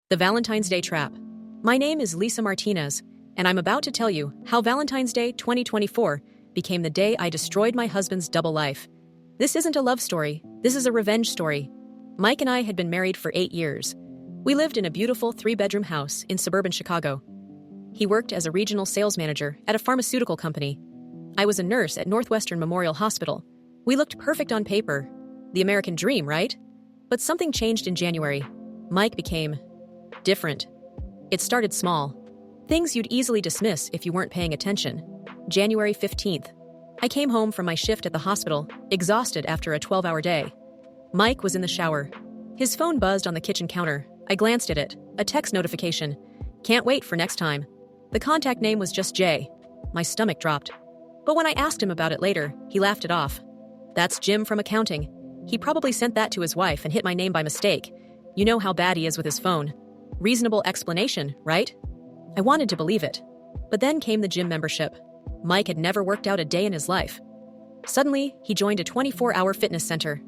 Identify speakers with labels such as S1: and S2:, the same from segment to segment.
S1: The Valentine's Day Trap. My name is Lisa Martinez, and I'm about to tell you how Valentine's Day 2024 became the day I destroyed my husband's double life. This isn't a love story, this is a revenge story. Mike and I had been married for 8 years. We lived in a beautiful 3-bedroom house in suburban Chicago. He worked as a regional sales manager at a pharmaceutical company. I was a nurse at Northwestern Memorial Hospital. We looked perfect on paper. The American dream, right? But something changed in January. Mike became different. It started small. Things you'd easily dismiss if you weren't paying attention. January 15th. I came home from my shift at the hospital, exhausted after a 12-hour day. Mike was in the shower. His phone buzzed on the kitchen counter. I glanced at it. A text notification. Can't wait for next time. The contact name was just Jay. My stomach dropped. But when I asked him about it later, he laughed it off. That's Jim from accounting. He probably sent that to his wife and hit my name by mistake. You know how bad he is with his phone. Reasonable explanation, right? I wanted to believe it. But then came the gym membership. Mike had never worked out a day in his life. Suddenly, he joined a 24-hour fitness center.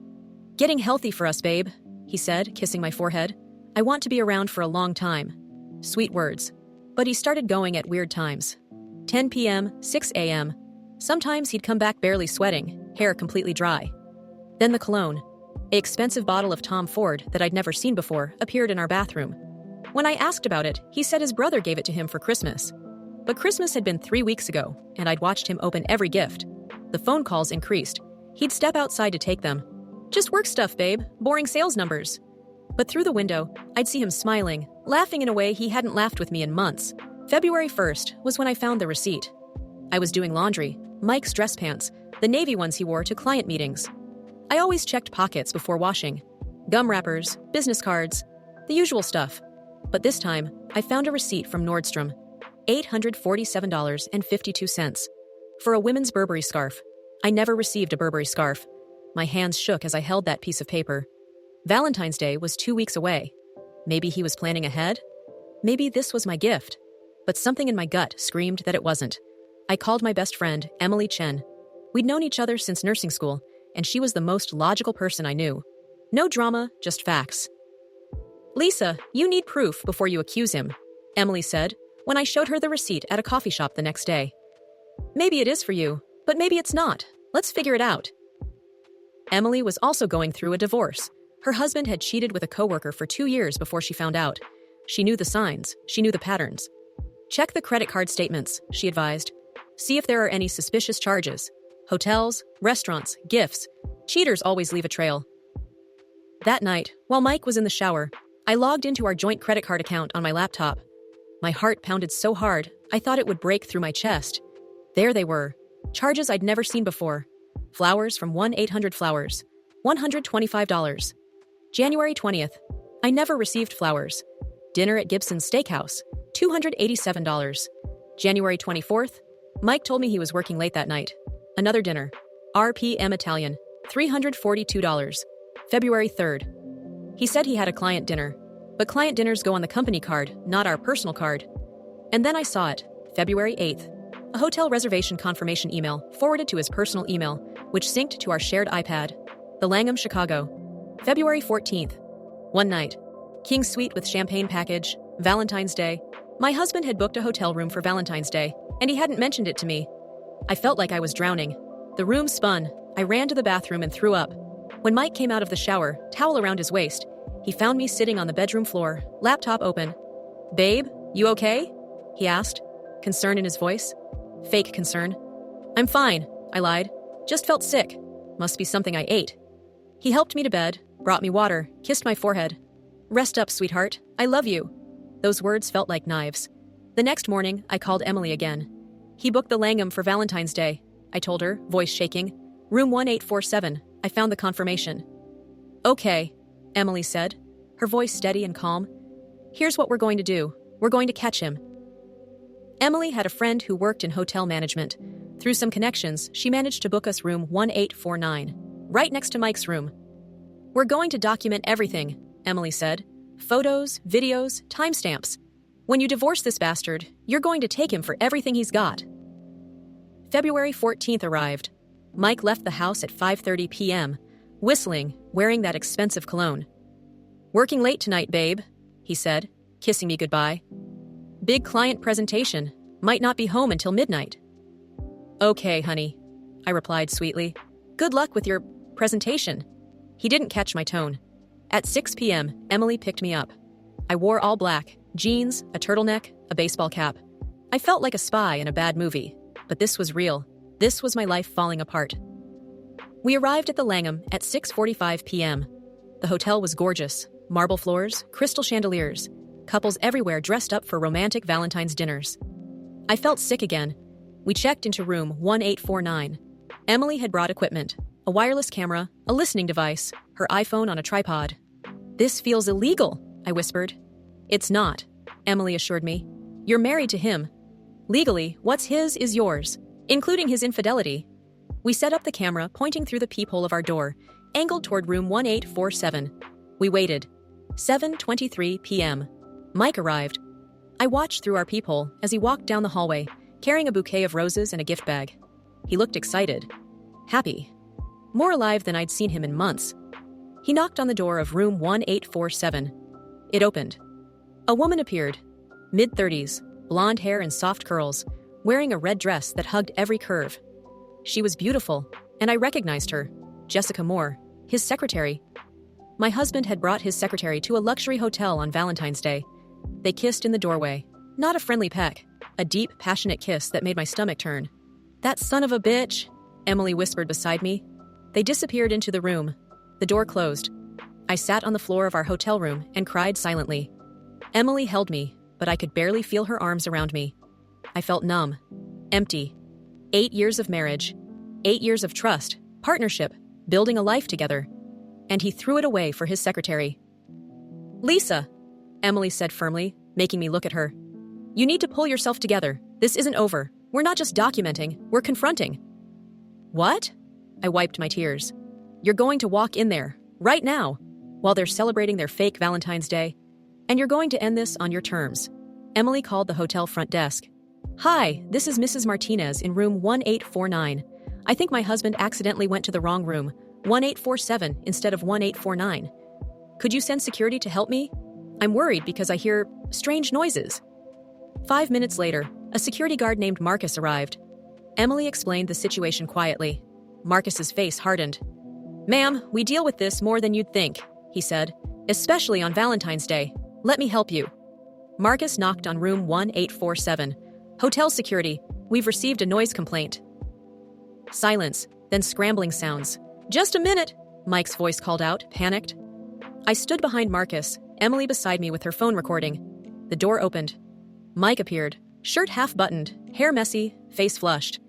S1: Getting healthy for us, babe, he said, kissing my forehead. I want to be around for a long time. Sweet words. But he started going at weird times. 10 p.m., 6 a.m. Sometimes he'd come back barely sweating, hair completely dry. Then the cologne, an expensive bottle of Tom Ford that I'd never seen before, appeared in our bathroom. When I asked about it, he said his brother gave it to him for Christmas. But Christmas had been 3 weeks ago, and I'd watched him open every gift. The phone calls increased. He'd step outside to take them. Just work stuff, babe. Boring sales numbers. But through the window, I'd see him smiling, laughing in a way he hadn't laughed with me in months. February 1st was when I found the receipt. I was doing laundry, Mike's dress pants, the navy ones he wore to client meetings. I always checked pockets before washing. Gum wrappers, business cards, the usual stuff. But this time, I found a receipt from Nordstrom. $847.52. For a women's Burberry scarf. I never received a Burberry scarf. My hands shook as I held that piece of paper. Valentine's Day was 2 weeks away. Maybe he was planning ahead? Maybe this was my gift. But something in my gut screamed that it wasn't. I called my best friend, Emily Chen. We'd known each other since nursing school, and she was the most logical person I knew. No drama, just facts. Lisa, you need proof before you accuse him, Emily said, when I showed her the receipt at a coffee shop the next day. Maybe it is for you, but maybe it's not. Let's figure it out. Emily was also going through a divorce. Her husband had cheated with a coworker for 2 years before she found out. She knew the signs. She knew the patterns. Check the credit card statements, she advised. See if there are any suspicious charges. Hotels, restaurants, gifts. Cheaters always leave a trail. That night, while Mike was in the shower, I logged into our joint credit card account on my laptop. My heart pounded so hard, I thought it would break through my chest. There they were. Charges I'd never seen before. Flowers from 1-800-Flowers. $125. January 20th. I never received flowers. Dinner at Gibson's Steakhouse. $287. January 24th. Mike told me he was working late that night. Another dinner. RPM Italian. $342. February 3rd. He said he had a client dinner. But client dinners go on the company card, not our personal card. And then I saw it. February 8th. A hotel reservation confirmation email forwarded to his personal email, which synced to our shared iPad. The Langham, Chicago. February 14th. One night. King suite with champagne package. Valentine's Day. My husband had booked a hotel room for Valentine's Day, and he hadn't mentioned it to me. I felt like I was drowning. The room spun. I ran to the bathroom and threw up. When Mike came out of the shower, towel around his waist, he found me sitting on the bedroom floor, laptop open. Babe, you okay? He asked, concern in his voice. Fake concern. I'm fine, I lied. Just felt sick. Must be something I ate. He helped me to bed, brought me water, kissed my forehead. Rest up, sweetheart. I love you. Those words felt like knives. The next morning, I called Emily again. He booked the Langham for Valentine's Day, I told her, voice shaking. Room 1847. I found the confirmation. Okay, Emily said, her voice steady and calm. Here's what we're going to do. We're going to catch him. Emily had a friend who worked in hotel management. Through some connections, she managed to book us room 1849, right next to Mike's room. We're going to document everything, Emily said. Photos, videos, timestamps. When you divorce this bastard, you're going to take him for everything he's got. February 14th arrived. Mike left the house at 5:30 p.m., whistling, wearing that expensive cologne. Working late tonight, babe, he said. kissing me goodbye. Big client presentation. Might not be home until midnight. Okay, honey, I replied sweetly. Good luck with your presentation. He didn't catch my tone. At 6 p.m., Emily picked me up. I wore all black, jeans, a turtleneck, a baseball cap. I felt like a spy in a bad movie, but this was real. This was my life falling apart. We arrived at the Langham at 6:45 p.m. The hotel was gorgeous. Marble floors, crystal chandeliers, couples everywhere dressed up for romantic Valentine's dinners. I felt sick again. We checked into room 1849. Emily had brought equipment, a wireless camera, a listening device, her iPhone on a tripod. This feels illegal, I whispered. It's not, Emily assured me. You're married to him. Legally, what's his is yours, including his infidelity. We set up the camera pointing through the peephole of our door, angled toward room 1847. We waited. 7:23 p.m. Mike arrived. I watched through our peephole as he walked down the hallway, carrying a bouquet of roses and a gift bag. He looked excited. Happy. More alive than I'd seen him in months. He knocked on the door of room 1847. It opened. A woman appeared. Mid-30s, blonde hair and soft curls, wearing a red dress that hugged every curve. She was beautiful, and I recognized her. Jessica Moore, his secretary. My husband had brought his secretary to a luxury hotel on Valentine's Day. They kissed in the doorway. Not a friendly peck. A deep, passionate kiss that made my stomach turn. That son of a bitch, Emily whispered beside me. They disappeared into the room. The door closed. I sat on the floor of our hotel room and cried silently. Emily held me, but I could barely feel her arms around me. I felt numb. Empty. 8 years of marriage. 8 years of trust, partnership, building a life together. And he threw it away for his secretary. Lisa, Emily said firmly, making me look at her. You need to pull yourself together. This isn't over. We're not just documenting, we're confronting. What? I wiped my tears. You're going to walk in there, right now, while they're celebrating their fake Valentine's Day, and you're going to end this on your terms. Emily called the hotel front desk. Hi, this is Mrs. Martinez in room 1849. I think my husband accidentally went to the wrong room, 1847 instead of 1849. Could you send security to help me? I'm worried because I hear strange noises. 5 minutes later, a security guard named Marcus arrived. Emily explained the situation quietly. Marcus's face hardened. Ma'am, we deal with this more than you'd think, he said, especially on Valentine's Day. Let me help you. Marcus knocked on room 1847. Hotel security, we've received a noise complaint. Silence, then scrambling sounds. Just a minute, Mike's voice called out, panicked. I stood behind Marcus, Emily beside me with her phone recording. The door opened. Mike appeared, shirt half-buttoned, hair messy, face flushed.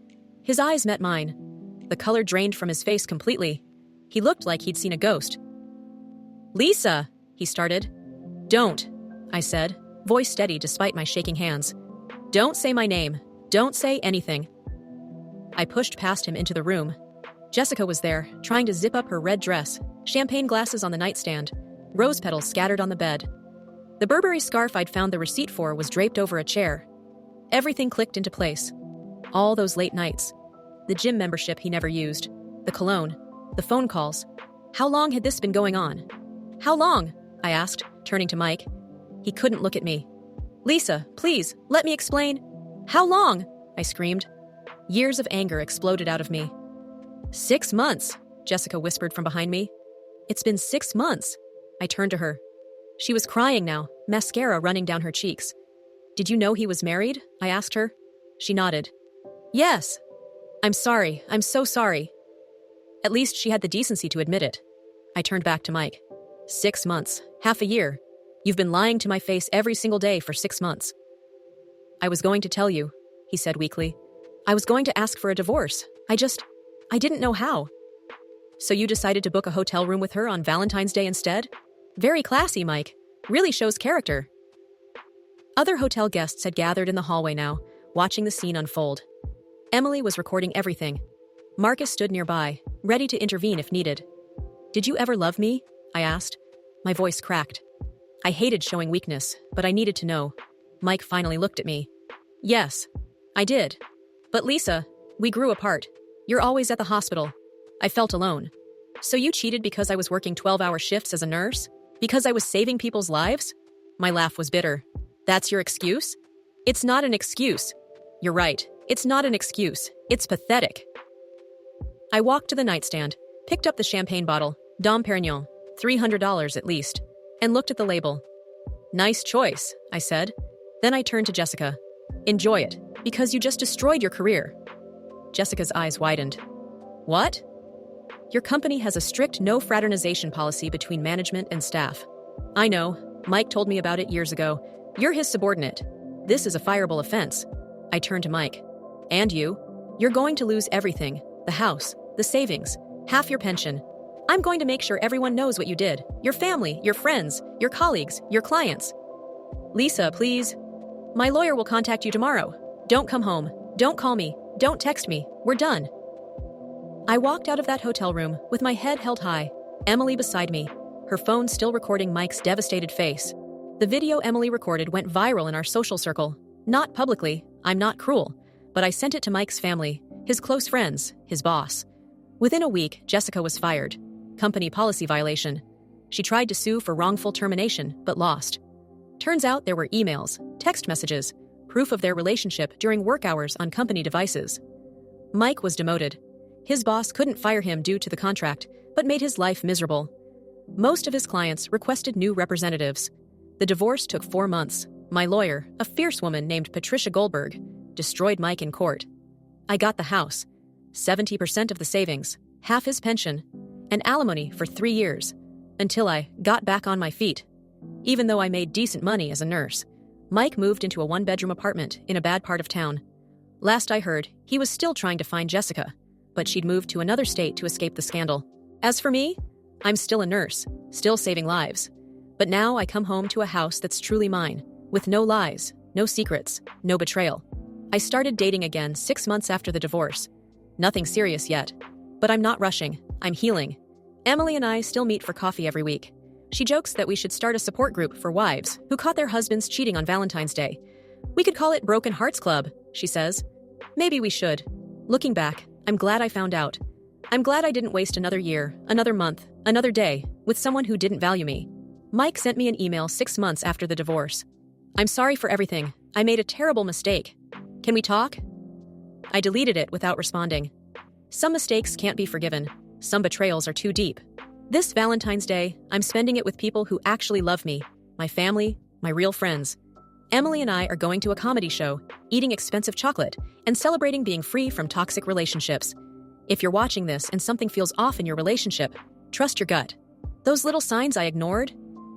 S1: His eyes met mine. The color drained from his face completely. He looked like he'd seen a ghost. Lisa, he started. Don't, I said, voice steady despite my shaking hands. Don't say my name. Don't say anything. I pushed past him into the room. Jessica was there, trying to zip up her red dress, champagne glasses on the nightstand, rose petals scattered on the bed. The Burberry scarf I'd found the receipt for was draped over a chair. Everything clicked into place. All those late nights. The gym membership he never used. The cologne. The phone calls. How long had this been going on? How long? I asked, turning to Mike. He couldn't look at me. Lisa, please, let me explain. How long? I screamed. Years of anger exploded out of me. 6 months, Jessica whispered from behind me. It's been 6 months. I turned to her. She was crying now, mascara running down her cheeks. Did you know he was married? I asked her. She nodded. Yes. I'm sorry. I'm so sorry. At least she had the decency to admit it. I turned back to Mike. 6 months. Half a year. You've been lying to my face every single day for 6 months. I was going to tell you, he said weakly. I was going to ask for a divorce. I didn't know how. So you decided to book a hotel room with her on Valentine's Day instead? Very classy, Mike. Really shows character. Other hotel guests had gathered in the hallway now, watching the scene unfold. Emily was recording everything. Marcus stood nearby, ready to intervene if needed. Did you ever love me? I asked. My voice cracked. I hated showing weakness, but I needed to know. Mike finally looked at me. Yes, I did. But Lisa, we grew apart. You're always at the hospital. I felt alone. So you cheated because I was working 12-hour shifts as a nurse? Because I was saving people's lives? My laugh was bitter. That's your excuse? It's not an excuse. You're right. It's not an excuse. It's pathetic. I walked to the nightstand, picked up the champagne bottle, Dom Perignon, $300 at least, and looked at the label. Nice choice, I said. Then I turned to Jessica. Enjoy it, because you just destroyed your career. Jessica's eyes widened. What? Your company has a strict no fraternization policy between management and staff. I know. Mike told me about it years ago. You're his subordinate. This is a fireable offense. I turned to Mike. And you? You're going to lose everything. The house, the savings, half your pension. I'm going to make sure everyone knows what you did. Your family, your friends, your colleagues, your clients. Lisa, please. My lawyer will contact you tomorrow. Don't come home. Don't call me. Don't text me. We're done. I walked out of that hotel room with my head held high, Emily beside me, her phone still recording Mike's devastated face. The video Emily recorded went viral in our social circle. Not publicly, I'm not cruel, but I sent it to Mike's family, his close friends, his boss. Within a week, Jessica was fired. Company policy violation. She tried to sue for wrongful termination, but lost. Turns out there were emails, text messages, proof of their relationship during work hours on company devices. Mike was demoted. His boss couldn't fire him due to the contract, but made his life miserable. Most of his clients requested new representatives. The divorce took 4 months. My lawyer, a fierce woman named Patricia Goldberg, destroyed Mike in court. I got the house, 70% of the savings, half his pension, and alimony for 3 years, until I got back on my feet. Even though I made decent money as a nurse, Mike moved into a 1-bedroom apartment in a bad part of town. Last I heard, he was still trying to find Jessica, but she'd moved to another state to escape the scandal. As for me, I'm still a nurse, still saving lives. But now I come home to a house that's truly mine, with no lies, no secrets, no betrayal. I started dating again 6 months after the divorce. Nothing serious yet, but I'm not rushing. I'm healing. Emily and I still meet for coffee every week. She jokes that we should start a support group for wives who caught their husbands cheating on Valentine's Day. We could call it Broken Hearts Club, she says. Maybe we should. Looking back, I'm glad I found out. I'm glad I didn't waste another year, another month, another day with someone who didn't value me. Mike sent me an email 6 months after the divorce. I'm sorry for everything. I made a terrible mistake. Can we talk? I deleted it without responding. Some mistakes can't be forgiven. Some betrayals are too deep. This Valentine's Day, I'm spending it with people who actually love me, my family, my real friends. Emily and I are going to a comedy show, eating expensive chocolate, and celebrating being free from toxic relationships. If you're watching this and something feels off in your relationship, trust your gut. Those little signs I ignored,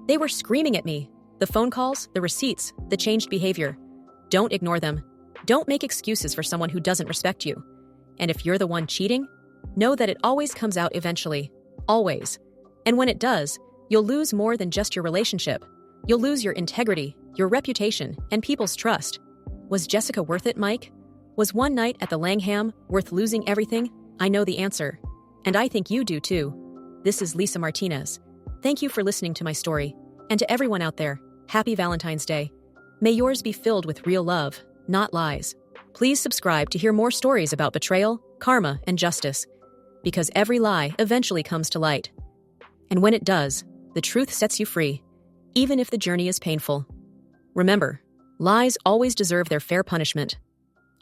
S1: they were screaming at me. The phone calls, the receipts, the changed behavior. Don't ignore them. Don't make excuses for someone who doesn't respect you. And if you're the one cheating, know that it always comes out eventually. Always. And when it does, you'll lose more than just your relationship. You'll lose your integrity, your reputation, and people's trust. Was Jessica worth it, Mike? Was one night at the Langham worth losing everything? I know the answer. And I think you do too. This is Lisa Martinez. Thank you for listening to my story. And to everyone out there, happy Valentine's Day. May yours be filled with real love, not lies. Please subscribe to hear more stories about betrayal, karma, and justice. Because every lie eventually comes to light. And when it does, the truth sets you free, even if the journey is painful. Remember, lies always deserve their fair punishment.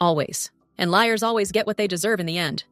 S1: Always. And liars always get what they deserve in the end.